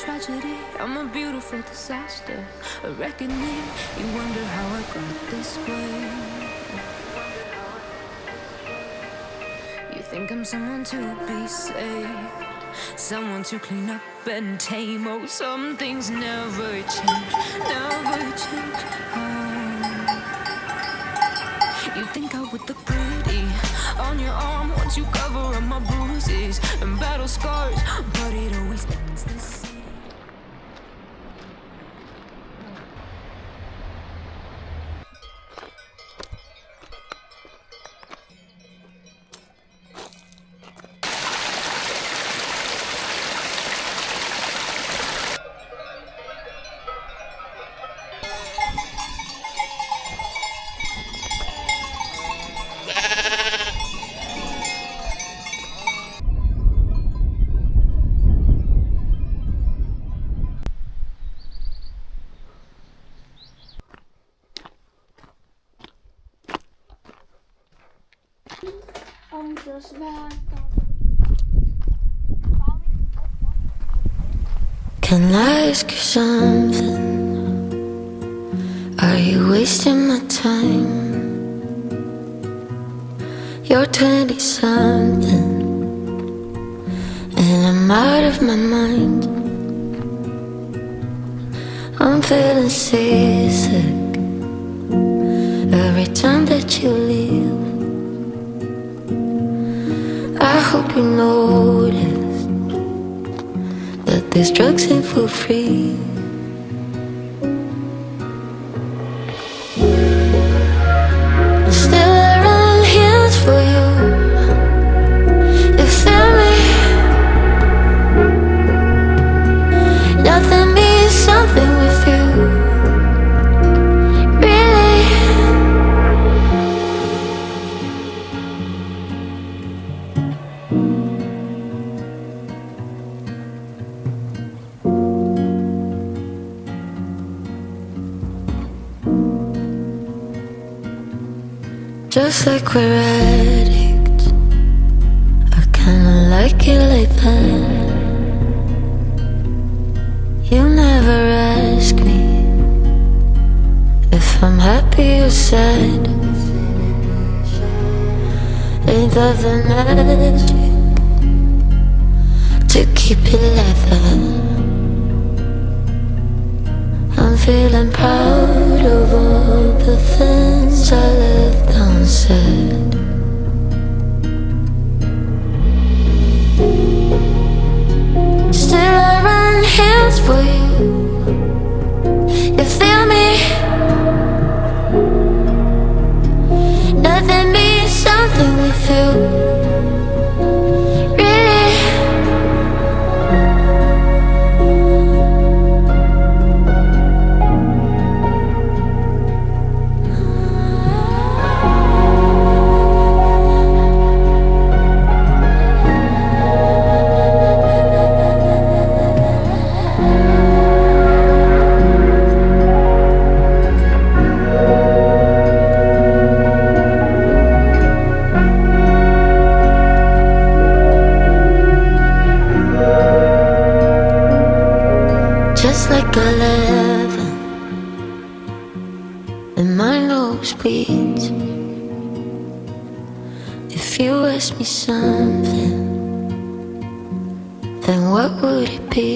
tragedy, I'm a beautiful disaster. A reckoning, you wonder how I got this way. You think I'm someone to be saved, someone to clean up and tame. Oh, some things never change, never change. Oh. You think I would look pretty on your arm once you cover up my bruises and battle scars, but it always ends the same. Can I ask you something? Are you wasting my time? You're 20-something and I'm out of my mind. I'm feeling seasick every time that you leave. I hope you notice that these drugs ain't for free. Still I run hills for you. You feel me? Nothing means something with you. Really? Just like we're addicts, I kinda like it like that. You never ask me if I'm happy or sad. Ain't that the magic to keep it like that? I'm feeling proud of all the things I left unsaid. Still I run hills for you. You feel me? Nothing means something with you. Really? Just like 11 and my nose bleeds. If you ask me something, then what would it be?